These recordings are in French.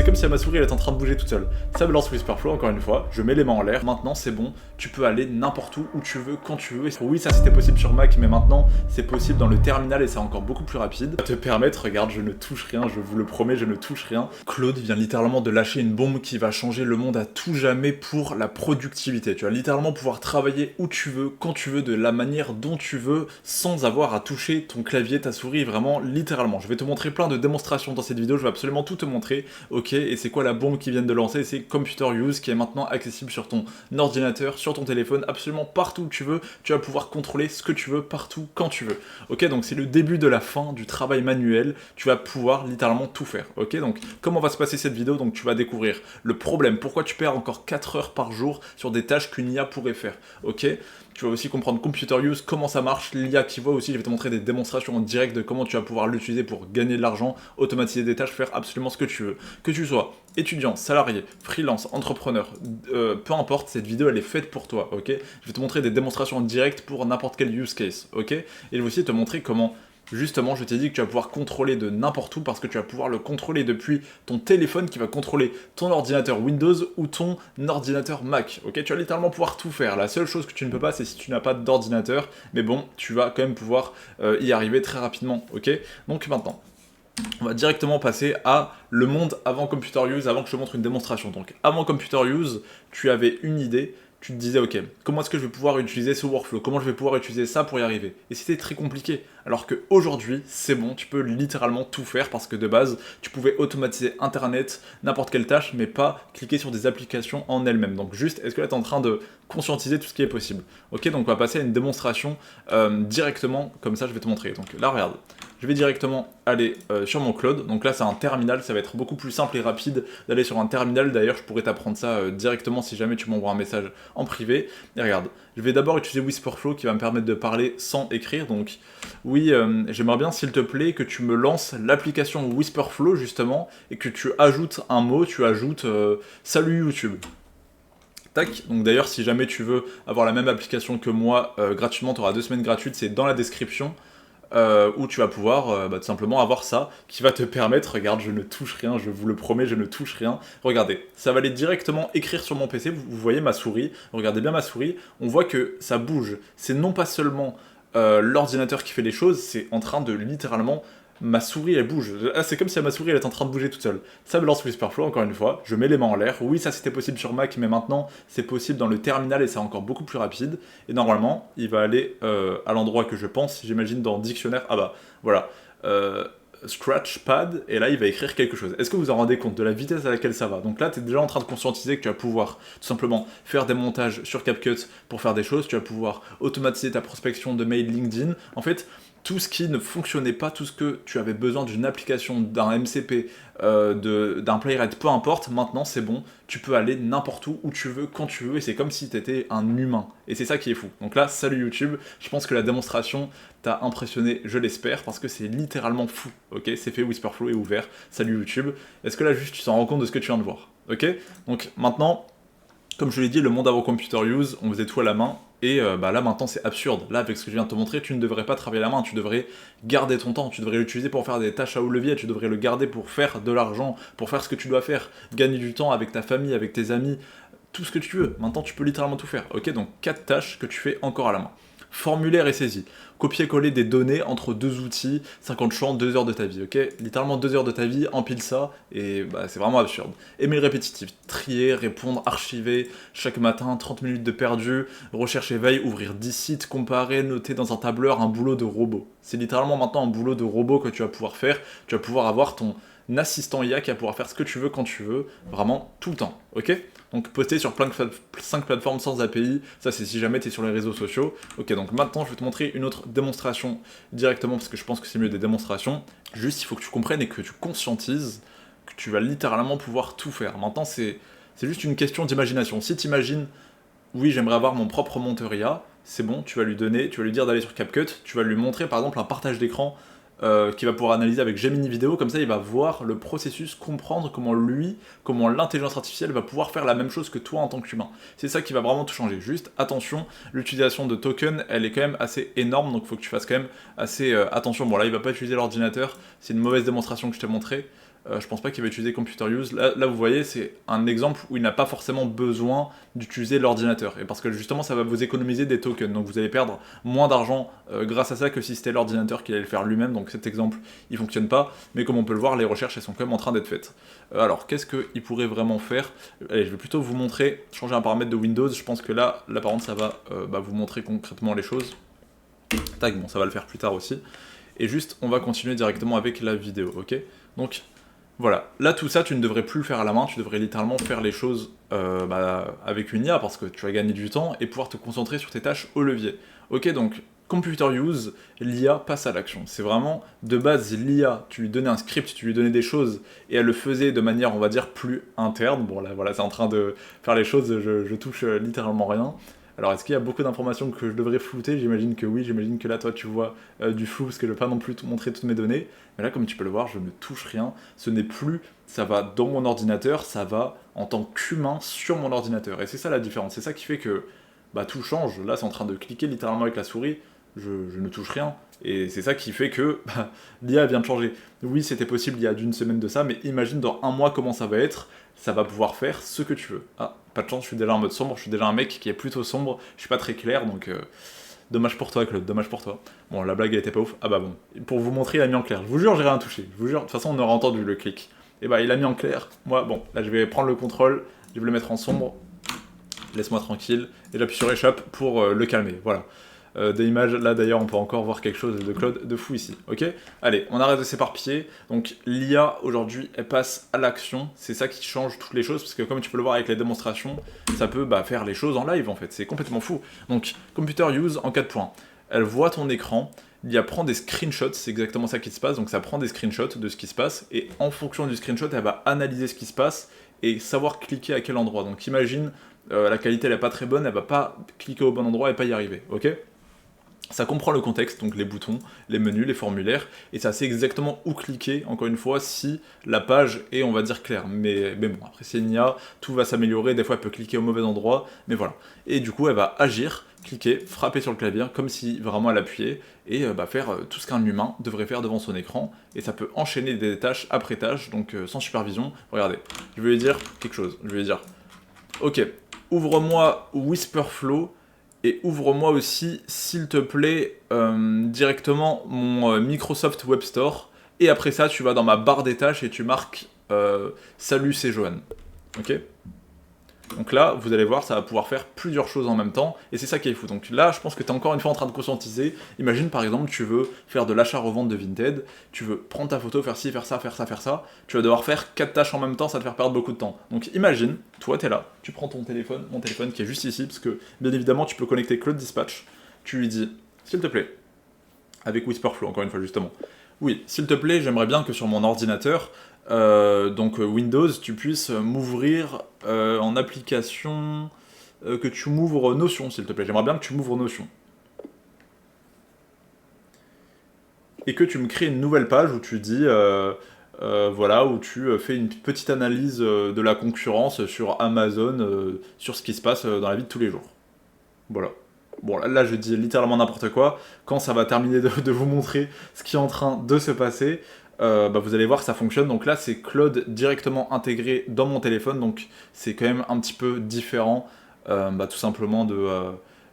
C'est comme si ma souris elle est en train de bouger toute seule. Ça me lance Whisperflow encore une fois, je mets les mains en l'air, maintenant c'est bon, tu peux aller n'importe où tu veux, quand tu veux. Et oui, ça c'était possible sur Mac, mais maintenant c'est possible dans le terminal et c'est encore beaucoup plus rapide. Ça va te permettre, regarde, je ne touche rien, je vous le promets, je ne touche rien. Claude vient littéralement de lâcher une bombe qui va changer le monde à tout jamais pour la productivité. Tu vas littéralement pouvoir travailler où tu veux, quand tu veux, de la manière dont tu veux, sans avoir à toucher ton clavier, ta souris, vraiment littéralement. Je vais te montrer plein de démonstrations dans cette vidéo, je vais absolument tout te montrer, ok, et c'est quoi la bombe qu'ils viennent de lancer? C'est Computer Use qui est maintenant accessible sur ton ordinateur, sur ton téléphone, absolument partout où tu veux, tu vas pouvoir contrôler ce que tu veux, partout, quand tu veux. Ok, donc c'est le début de la fin du travail manuel, tu vas pouvoir littéralement tout faire. Ok, donc comment va se passer cette vidéo? Donc tu vas découvrir le problème, pourquoi tu perds encore 4 heures par jour sur des tâches qu'une IA pourrait faire. Ok, tu vas aussi comprendre Computer Use, comment ça marche, l'IA qui voit aussi, je vais te montrer des démonstrations en direct de comment tu vas pouvoir l'utiliser pour gagner de l'argent, automatiser des tâches, faire absolument ce que tu veux. Que tu sois étudiant, salarié, freelance, entrepreneur, peu importe, cette vidéo elle est faite pour toi, ok? Je vais te montrer des démonstrations en direct pour n'importe quel use case, ok? Et je vais aussi te montrer comment... Justement, je t'ai dit que tu vas pouvoir contrôler de n'importe où parce que tu vas pouvoir le contrôler depuis ton téléphone qui va contrôler ton ordinateur Windows ou ton ordinateur Mac. Ok, tu vas littéralement pouvoir tout faire. La seule chose que tu ne peux pas, c'est si tu n'as pas d'ordinateur. Mais bon, tu vas quand même pouvoir y arriver très rapidement. Ok, donc maintenant, on va directement passer à le monde avant Computer Use, avant que je te montre une démonstration. Donc avant Computer Use, tu avais une idée. Tu te disais, ok, comment est-ce que je vais pouvoir utiliser ce workflow? Comment je vais pouvoir utiliser ça pour y arriver? Et c'était très compliqué. Alors qu'aujourd'hui, c'est bon, tu peux littéralement tout faire parce que de base, tu pouvais automatiser Internet, n'importe quelle tâche, mais pas cliquer sur des applications en elles-mêmes. Donc juste, est-ce que là, tu es en train de conscientiser tout ce qui est possible? Ok, donc on va passer à une démonstration directement, comme ça, je vais te montrer. Donc là, regarde. Je vais directement aller sur mon Claude. Donc là, c'est un terminal. Ça va être beaucoup plus simple et rapide d'aller sur un terminal. D'ailleurs, je pourrais t'apprendre ça directement si jamais tu m'envoies un message en privé. Et regarde, je vais d'abord utiliser Whisperflow qui va me permettre de parler sans écrire. Donc oui, j'aimerais bien, s'il te plaît, que tu me lances l'application Whisperflow, justement, et que tu ajoutes un mot. Tu ajoutes Salut YouTube. Tac, donc d'ailleurs, si jamais tu veux avoir la même application que moi gratuitement, tu auras 2 semaines gratuites. C'est dans la description. Où tu vas pouvoir tout simplement avoir ça qui va te permettre, regarde, je ne touche rien, je vous le promets, je ne touche rien. Regardez, ça va aller directement écrire sur mon PC, vous voyez ma souris, regardez bien ma souris, on voit que ça bouge. C'est non pas seulement l'ordinateur qui fait les choses, c'est en train de littéralement... Ma souris elle bouge, ah, c'est comme si ma souris elle est en train de bouger toute seule. Ça me lance Whisperflow encore une fois, je mets les mains en l'air, oui ça c'était possible sur Mac mais maintenant c'est possible dans le terminal et c'est encore beaucoup plus rapide. Et normalement il va aller à l'endroit que je pense, j'imagine dans dictionnaire, ah bah voilà, Scratchpad, et là il va écrire quelque chose. Est-ce que vous vous en rendez compte de la vitesse à laquelle ça va? Donc là tu es déjà en train de conscientiser que tu vas pouvoir tout simplement faire des montages sur CapCut pour faire des choses, tu vas pouvoir automatiser ta prospection de mail LinkedIn, en fait tout ce qui ne fonctionnait pas, tout ce que tu avais besoin d'une application, d'un MCP, d'un Playwright, peu importe, maintenant c'est bon, tu peux aller n'importe où tu veux, quand tu veux, et c'est comme si tu étais un humain. Et c'est ça qui est fou. Donc là, salut YouTube, je pense que la démonstration t'a impressionné, je l'espère, parce que c'est littéralement fou, ok? C'est fait, Whisperflow est ouvert, salut YouTube. Est-ce que là, juste, tu t'en rends compte de ce que tu viens de voir? Ok? Donc maintenant, comme je l'ai dit, le monde avant Computer Use, on faisait tout à la main, et là maintenant c'est absurde. Là, avec ce que je viens de te montrer, tu ne devrais pas travailler à la main, tu devrais garder ton temps, tu devrais l'utiliser pour faire des tâches à haut levier, tu devrais le garder pour faire de l'argent, pour faire ce que tu dois faire, gagner du temps avec ta famille, avec tes amis, tout ce que tu veux. Maintenant tu peux littéralement tout faire. Ok, donc 4 tâches que tu fais encore à la main. Formulaire et saisie. Copier-coller des données entre 2 outils, 50 champs, 2 heures de ta vie, ok? Littéralement 2 heures de ta vie, empile ça, et c'est vraiment absurde. Email répétitif, trier, répondre, archiver, chaque matin, 30 minutes de perdu, recherche et veille, ouvrir 10 sites, comparer, noter dans un tableur, un boulot de robot. C'est littéralement maintenant un boulot de robot que tu vas pouvoir faire, tu vas pouvoir avoir ton assistant IA qui va pouvoir faire ce que tu veux quand tu veux, vraiment tout le temps, ok? Donc poster sur 5 plateformes sans API, ça c'est si jamais tu es sur les réseaux sociaux. Ok, donc maintenant je vais te montrer une autre démonstration directement parce que je pense que c'est mieux des démonstrations. Juste il faut que tu comprennes et que tu conscientises que tu vas littéralement pouvoir tout faire. Maintenant c'est juste une question d'imagination. Si tu imagines, oui j'aimerais avoir mon propre monteur IA, c'est bon, tu vas lui donner, tu vas lui dire d'aller sur CapCut, tu vas lui montrer par exemple un partage d'écran qui va pouvoir analyser avec Gemini Vidéo, comme ça il va voir le processus, comprendre comment l'intelligence artificielle va pouvoir faire la même chose que toi en tant qu'humain. C'est ça qui va vraiment tout changer. Juste attention, l'utilisation de tokens, elle est quand même assez énorme, donc il faut que tu fasses quand même assez attention. Bon là il va pas utiliser l'ordinateur, c'est une mauvaise démonstration que je t'ai montré. Je pense pas qu'il va utiliser Computer Use. Là, vous voyez, c'est un exemple où il n'a pas forcément besoin d'utiliser l'ordinateur. Et parce que justement, ça va vous économiser des tokens. Donc vous allez perdre moins d'argent grâce à ça que si c'était l'ordinateur qui allait le faire lui-même. Donc cet exemple, il fonctionne pas. Mais comme on peut le voir, les recherches, elles sont quand même en train d'être faites. Alors, qu'est-ce qu'il pourrait vraiment faire? Allez, je vais plutôt vous montrer, changer un paramètre de Windows. Je pense que là par contre, ça va vous montrer concrètement les choses. Tac, bon, ça va le faire plus tard aussi. Et juste, on va continuer directement avec la vidéo, ok? Donc, voilà. Là, tout ça, tu ne devrais plus le faire à la main, tu devrais littéralement faire les choses avec une IA, parce que tu vas gagner du temps et pouvoir te concentrer sur tes tâches au levier. Ok, donc, Computer Use, l'IA passe à l'action. C'est vraiment, de base, l'IA, tu lui donnais un script, tu lui donnais des choses, et elle le faisait de manière, on va dire, plus interne. Bon, là, voilà, c'est en train de faire les choses, je touche littéralement rien. Alors, est-ce qu'il y a beaucoup d'informations que je devrais flouter? J'imagine que oui, j'imagine que là, toi, tu vois du flou, parce que je ne vais pas non plus te montrer toutes mes données. Mais là, comme tu peux le voir, je ne touche rien. Ce n'est plus, ça va dans mon ordinateur, ça va en tant qu'humain sur mon ordinateur. Et c'est ça la différence, c'est ça qui fait que tout change. Là, c'est en train de cliquer littéralement avec la souris, je ne touche rien. Et c'est ça qui fait que l'IA vient de changer. Oui, c'était possible il y a d'une semaine de ça, mais imagine dans un mois comment ça va être. Ça va pouvoir faire ce que tu veux. Ah, pas de chance, je suis déjà en mode sombre, je suis déjà un mec qui est plutôt sombre, je suis pas très clair, donc dommage pour toi, Claude, dommage pour toi. Bon, la blague elle était pas ouf. Ah bah bon, pour vous montrer, il a mis en clair. Je vous jure, j'ai rien touché. Je vous jure, de toute façon, on aura entendu le clic. Et bah, il a mis en clair. Moi, bon, là, je vais prendre le contrôle, je vais le mettre en sombre. Laisse-moi tranquille. Et j'appuie sur échappe pour le calmer, voilà. Des images, là d'ailleurs on peut encore voir quelque chose de Claude de fou ici, ok? Allez, on arrête de s'éparpiller, donc l'IA aujourd'hui elle passe à l'action, c'est ça qui change toutes les choses, parce que comme tu peux le voir avec les démonstrations, ça peut faire les choses en live en fait, c'est complètement fou. Donc, Computer Use en 4 points, elle voit ton écran, l'IA prend des screenshots, c'est exactement ça qui se passe, donc ça prend des screenshots de ce qui se passe, et en fonction du screenshot, elle va analyser ce qui se passe, et savoir cliquer à quel endroit. Donc imagine, la qualité elle est pas très bonne, elle va pas cliquer au bon endroit et pas y arriver, ok? Ça comprend le contexte, donc les boutons, les menus, les formulaires, et ça sait exactement où cliquer, encore une fois, si la page est, on va dire, claire. Mais bon, après c'est une IA, tout va s'améliorer, des fois elle peut cliquer au mauvais endroit, mais voilà. Et du coup, elle va agir, cliquer, frapper sur le clavier, comme si vraiment elle appuyait, et faire tout ce qu'un humain devrait faire devant son écran, et ça peut enchaîner des tâches après tâches, donc sans supervision. Regardez, je vais lui dire quelque chose, je vais lui dire, ok, ouvre-moi Whisperflow, et ouvre-moi aussi, s'il te plaît, directement mon Microsoft Web Store. Et après ça, tu vas dans ma barre des tâches et tu marques Salut, c'est Johan. Ok? Donc là, vous allez voir, ça va pouvoir faire plusieurs choses en même temps, et c'est ça qui est fou. Donc là, je pense que tu es encore une fois en train de conscientiser. Imagine par exemple, tu veux faire de l'achat-revente de Vinted, tu veux prendre ta photo, faire ci, faire ça, faire ça, faire ça, tu vas devoir faire 4 tâches en même temps, ça va te faire perdre beaucoup de temps. Donc imagine, toi tu es là, tu prends ton téléphone, mon téléphone qui est juste ici, parce que bien évidemment tu peux connecter Claude Dispatch, tu lui dis, s'il te plaît, avec Whisperflow encore une fois justement, oui, s'il te plaît, j'aimerais bien que sur mon ordinateur, donc Windows, tu puisses m'ouvrir en application, que tu m'ouvres Notion, s'il te plaît. J'aimerais bien que tu m'ouvres Notion. Et que tu me crées une nouvelle page où tu dis, voilà, où tu fais une petite analyse de la concurrence sur Amazon, sur ce qui se passe dans la vie de tous les jours. Voilà. Bon, là, je dis littéralement n'importe quoi. Quand ça va terminer de vous montrer ce qui est en train de se passer, vous allez voir que ça fonctionne. Donc là, c'est Claude directement intégré dans mon téléphone. Donc c'est quand même un petit peu différent, tout simplement de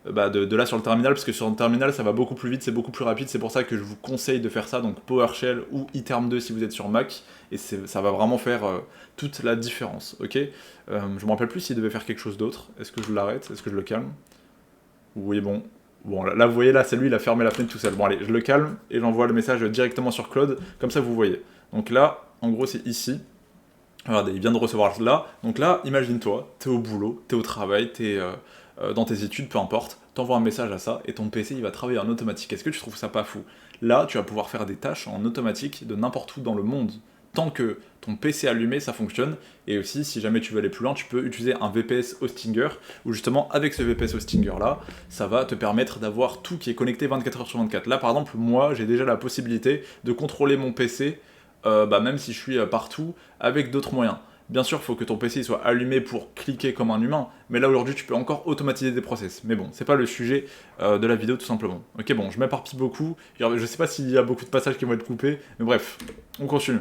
là sur le terminal. Parce que sur le terminal, ça va beaucoup plus vite, c'est beaucoup plus rapide. C'est pour ça que je vous conseille de faire ça. Donc PowerShell ou iTerm 2 si vous êtes sur Mac. Et ça va vraiment faire toute la différence. Ok, je me rappelle plus s'il devait faire quelque chose d'autre. Est-ce que je l'arrête? Est-ce que je le calme? Oui, bon. Bon, là, vous voyez, là, c'est lui, il a fermé la fenêtre tout seul. Bon, allez, je le calme et j'envoie le message directement sur Claude. Comme ça, vous voyez. Donc là, en gros, c'est ici. Regardez, il vient de recevoir là. Donc là, imagine-toi, t'es au boulot, t'es au travail, t'es dans tes études, peu importe. T'envoies un message à ça et ton PC, il va travailler en automatique. Est-ce que tu trouves ça pas fou? Là, tu vas pouvoir faire des tâches en automatique de n'importe où dans le monde. Tant que ton PC allumé, ça fonctionne. Et aussi, si jamais tu veux aller plus loin, tu peux utiliser un VPS Hostinger, où justement, avec ce VPS Hostinger-là, ça va te permettre d'avoir tout qui est connecté 24 heures sur 24. Là, par exemple, moi, j'ai déjà la possibilité de contrôler mon PC, même si je suis partout, avec d'autres moyens. Bien sûr, il faut que ton PC soit allumé pour cliquer comme un humain, mais là, aujourd'hui, tu peux encore automatiser des process. Mais bon, c'est pas le sujet de la vidéo, tout simplement. Ok, bon, je m'éparpille beaucoup. Je sais pas s'il y a beaucoup de passages qui vont être coupés, mais bref, on continue.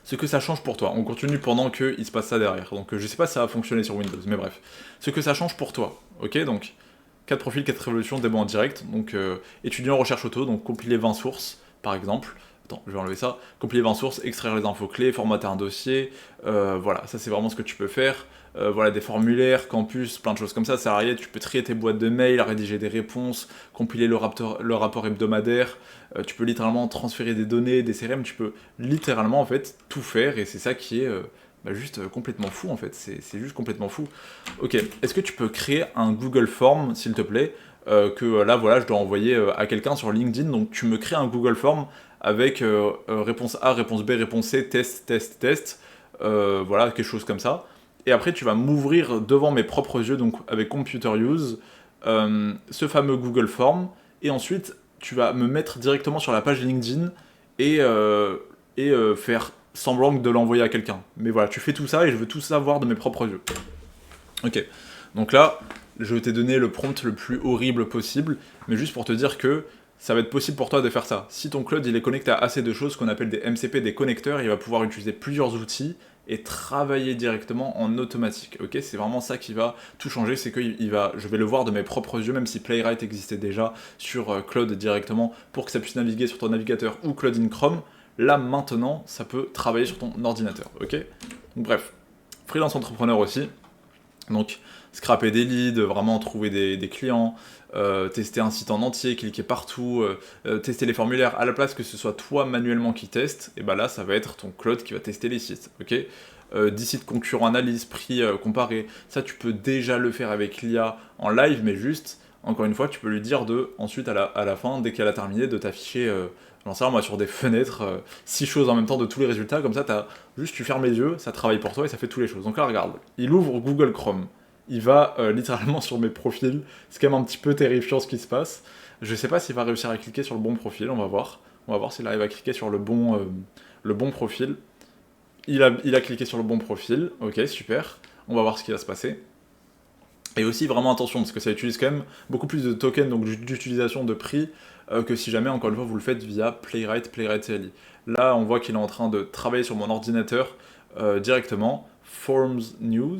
Ce que ça change pour toi, on continue pendant qu'il se passe ça derrière. Donc je sais pas si ça va fonctionner sur Windows, mais bref. Ce que ça change pour toi, ok, donc 4 profils, 4 révolutions, démo en direct, donc étudiant recherche auto, donc compiler 20 sources, par exemple. Attends, je vais enlever ça. Compiler 20 sources, extraire les infos clés, formater un dossier, voilà, ça c'est vraiment ce que tu peux faire. Voilà, des formulaires, campus, plein de choses comme ça, salarié, tu peux trier tes boîtes de mails, rédiger des réponses, compiler le rapport hebdomadaire, tu peux littéralement transférer des données, des CRM, tu peux littéralement en fait tout faire, et c'est ça qui est juste complètement fou en fait, c'est juste complètement fou. Ok, est-ce que tu peux créer un Google Form s'il te plaît, que là voilà je dois envoyer à quelqu'un sur LinkedIn, donc tu me crées un Google Form avec réponse A, réponse B, réponse C, test, test, test, voilà, quelque chose comme ça. Et après, tu vas m'ouvrir devant mes propres yeux, donc avec Computer Use, ce fameux Google Form, et ensuite, tu vas me mettre directement sur la page LinkedIn et faire semblant de l'envoyer à quelqu'un. Mais voilà, tu fais tout ça et je veux tout savoir de mes propres yeux. Ok, donc là, je t'ai donné le prompt le plus horrible possible, mais juste pour te dire que ça va être possible pour toi de faire ça. Si ton cloud il est connecté à assez de choses, qu'on appelle des MCP, des connecteurs, il va pouvoir utiliser plusieurs outils et travailler directement en automatique. Ok, c'est vraiment ça qui va tout changer, c'est que je vais le voir de mes propres yeux, même si Playwright existait déjà sur Cloud directement pour que ça puisse naviguer sur ton navigateur ou Cloud in Chrome. Là maintenant, ça peut travailler sur ton ordinateur. Ok, donc bref, freelance entrepreneur aussi. Donc, scraper des leads, vraiment trouver des clients, tester un site en entier, cliquer partout, tester les formulaires, à la place que ce soit toi manuellement qui teste, et bah là, ça va être ton Claude qui va tester les sites, ok 10 sites concurrents analyse, prix comparé, ça tu peux déjà le faire avec l'IA en live, mais juste, encore une fois, tu peux lui dire ensuite à la fin, dès qu'elle a terminé, de t'afficher, j'en sais rien moi, sur des fenêtres, 6 choses en même temps de tous les résultats, comme ça, tu fermes les yeux, ça travaille pour toi et ça fait toutes les choses. Donc là, regarde, il ouvre Google Chrome, il va littéralement sur mes profils, c'est quand même un petit peu terrifiant ce qui se passe. Je sais pas s'il va réussir à cliquer sur le bon profil, on va voir. On va voir s'il arrive à cliquer sur le bon profil. Il a cliqué sur le bon profil, ok, super. On va voir ce qui va se passer. Et aussi vraiment attention, parce que ça utilise quand même beaucoup plus de tokens, donc d'utilisation de prix, que si jamais, encore une fois, vous le faitt via Playwright CLI. Là, on voit qu'il est en train de travailler sur mon ordinateur directement. Form.new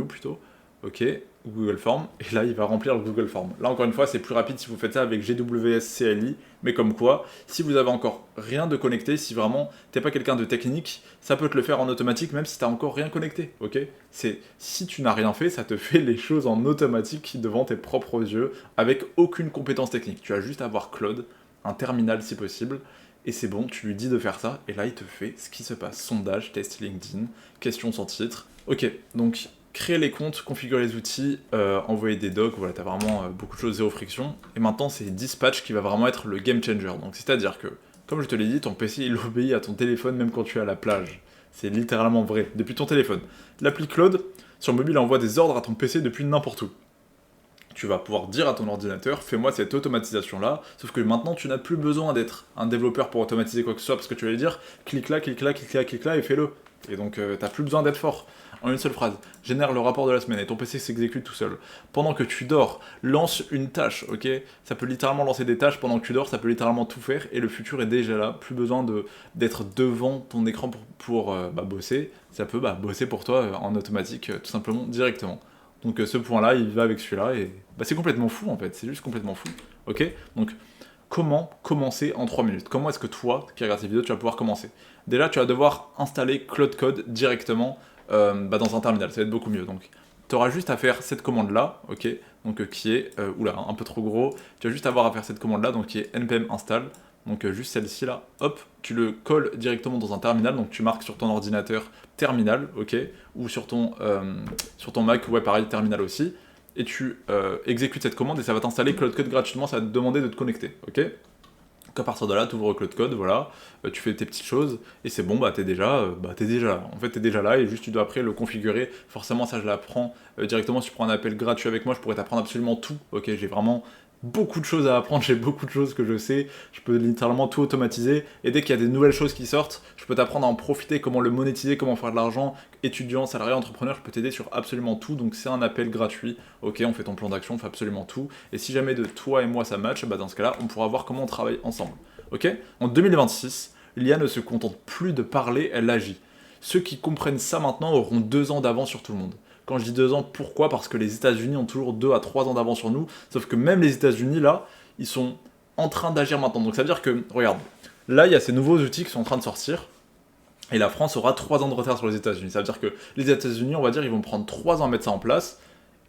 plutôt, ok, Google Form, et là il va remplir le Google Form. Là encore une fois c'est plus rapide si vous faites ça avec GWS CLI, mais comme quoi, si vous avez encore rien de connecté, si vraiment t'es pas quelqu'un de technique, ça peut te le faire en automatique même si t'as encore rien connecté, ok. Si tu n'as rien fait, ça te fait les choses en automatique devant tes propres yeux, avec aucune compétence technique. Tu as juste à avoir Claude, un terminal si possible, et c'est bon, tu lui dis de faire ça, et là il te fait ce qui se passe. Sondage, test LinkedIn, question sans titre. Ok, donc créer les comptes, configurer les outils, envoyer des docs, voilà, t'as vraiment beaucoup de choses, zéro friction. Et maintenant c'est Dispatch qui va vraiment être le game changer. Donc c'est-à-dire que, comme je te l'ai dit, ton PC il obéit à ton téléphone même quand tu es à la plage. C'est littéralement vrai, depuis ton téléphone. L'appli Claude, sur mobile, envoie des ordres à ton PC depuis n'importe où. Tu vas pouvoir dire à ton ordinateur, fais-moi cette automatisation-là, sauf que maintenant tu n'as plus besoin d'être un développeur pour automatiser quoi que ce soit, parce que tu vas lui dire, clique là, clique là, clique là, clique là, et fais-le. Et donc t'as plus besoin d'être fort. En une seule phrase, génère le rapport de la semaine, et ton PC s'exécute tout seul. Pendant que tu dors, lance une tâche, ok. Ça peut littéralement lancer des tâches pendant que tu dors, ça peut littéralement tout faire, et le futur est déjà là, plus besoin d'être devant ton écran pour bosser, ça peut bosser pour toi en automatique, tout simplement, directement. Donc ce point-là, il va avec celui-là, et c'est complètement fou en fait, c'est juste complètement fou. Ok. Donc comment commencer en 3 minutes? Comment est-ce que toi, qui regardes ces vidéos, tu vas pouvoir commencer? Déjà, tu vas devoir installer Claude Code directement dans un terminal, ça va être beaucoup mieux. Donc tu auras juste à faire cette commande-là, ok, donc qui est, un peu trop gros, tu vas juste avoir à faire cette commande-là, donc qui est npm install, donc juste celle-ci là, hop, tu le colles directement dans un terminal, donc tu marques sur ton ordinateur terminal, ok, ou sur ton Mac, ouais pareil, terminal aussi, et tu exécutes cette commande et ça va t'installer Claude Code gratuitement, ça va te demander de te connecter, ok. Donc à partir de là, tu ouvres Claude Code, voilà, tu fais tes petites choses, et c'est bon, t'es déjà là. En fait, t'es déjà là, et juste tu dois après le configurer. Forcément, ça je l'apprends directement. Si tu prends un appel gratuit avec moi, je pourrais t'apprendre absolument tout, ok. J'ai vraiment beaucoup de choses à apprendre, j'ai beaucoup de choses que je sais, je peux littéralement tout automatiser, et dès qu'il y a des nouvelles choses qui sortent, je peux t'apprendre à en profiter, comment le monétiser, comment faire de l'argent, étudiant, salarié, entrepreneur, je peux t'aider sur absolument tout, donc c'est un appel gratuit, ok, on fait ton plan d'action, on fait absolument tout, et si jamais de toi et moi ça match, dans ce cas-là, on pourra voir comment on travaille ensemble, ok. En 2026, l'IA ne se contente plus de parler, elle agit. Ceux qui comprennent ça maintenant auront 2 ans d'avance sur tout le monde. Quand je dis 2 ans, pourquoi? Parce que les États-Unis ont toujours 2 à 3 ans d'avance sur nous, sauf que même les États-Unis, là, ils sont en train d'agir maintenant. Donc ça veut dire que, regarde, là, il y a ces nouveaux outils qui sont en train de sortir, et la France aura 3 ans de retard sur les États-Unis. Ça veut dire que les États-Unis, on va dire, ils vont prendre 3 ans à mettre ça en place,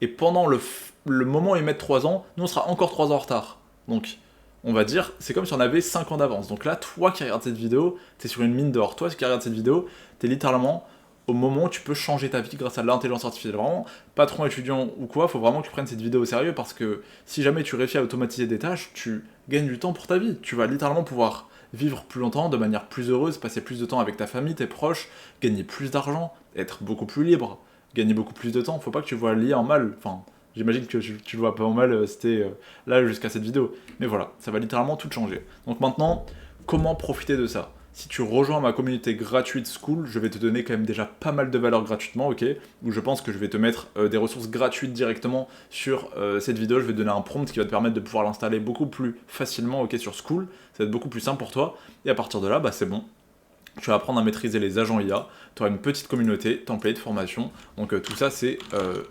et pendant le moment où ils mettent 3 ans, nous, on sera encore 3 ans en retard. Donc, on va dire, c'est comme si on avait 5 ans d'avance. Donc là, toi qui regardes cette vidéo, t'es sur une mine d'or. Toi qui regardes cette vidéo, t'es littéralement au moment où tu peux changer ta vie grâce à l'intelligence artificielle. Vraiment, patron, étudiant ou quoi, faut vraiment que tu prennes cette vidéo au sérieux parce que si jamais tu réussis à automatiser des tâches, tu gagnes du temps pour ta vie. Tu vas littéralement pouvoir vivre plus longtemps, de manière plus heureuse, passer plus de temps avec ta famille, tes proches, gagner plus d'argent, être beaucoup plus libre, gagner beaucoup plus de temps. Faut pas que tu vois l'IA en mal. Enfin, j'imagine que tu le vois pas en mal, c'était là jusqu'à cette vidéo. Mais voilà, ça va littéralement tout changer. Donc maintenant, comment profiter de ça? Si tu rejoins ma communauté gratuite School, je vais te donner quand même déjà pas mal de valeurs gratuitement, ok? Où je pense que je vais te mettre des ressources gratuites directement sur cette vidéo. Je vais te donner un prompt qui va te permettre de pouvoir l'installer beaucoup plus facilement, ok, sur School. Ça va être beaucoup plus simple pour toi. Et à partir de là, bah c'est bon. Tu vas apprendre à maîtriser les agents IA. Tu auras une petite communauté, template, formation. Donc tout ça, c'est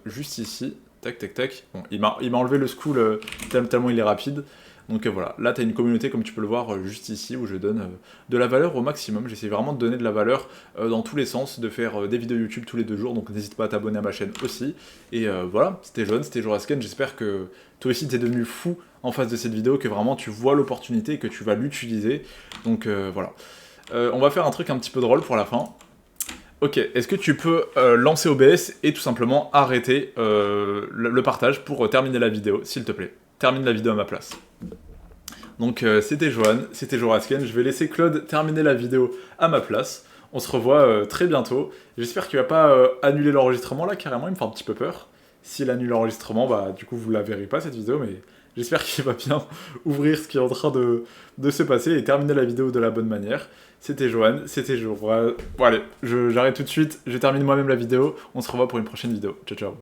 juste ici. Tac, tac, tac. Bon, il m'a enlevé le School tellement il est rapide. Donc voilà, là tu as une communauté comme tu peux le voir juste ici où je donne de la valeur au maximum. J'essaie vraiment de donner de la valeur dans tous les sens, de faire des vidéos YouTube tous les 2 jours, donc n'hésite pas à t'abonner à ma chaîne aussi. Et voilà, c'était Johan, c'était Jorasken, j'espère que toi aussi t'es devenu fou en face de cette vidéo, que vraiment tu vois l'opportunité et que tu vas l'utiliser. Donc voilà. On va faire un truc un petit peu drôle pour la fin. Ok, est-ce que tu peux lancer OBS et tout simplement arrêter le partage pour terminer la vidéo, s'il te plaît? Termine la vidéo à ma place. Donc c'était Johan, c'était Jorasken, je vais laisser Claude terminer la vidéo à ma place. On se revoit très bientôt. J'espère qu'il va pas annuler l'enregistrement là, carrément, il me fait un petit peu peur. S'il annule l'enregistrement, bah du coup vous la verrez pas cette vidéo, mais j'espère qu'il va bien ouvrir ce qui est en train de se passer et terminer la vidéo de la bonne manière. C'était Johan, c'était Bon allez, j'arrête tout de suite, je termine moi-même la vidéo, on se revoit pour une prochaine vidéo. Ciao ciao.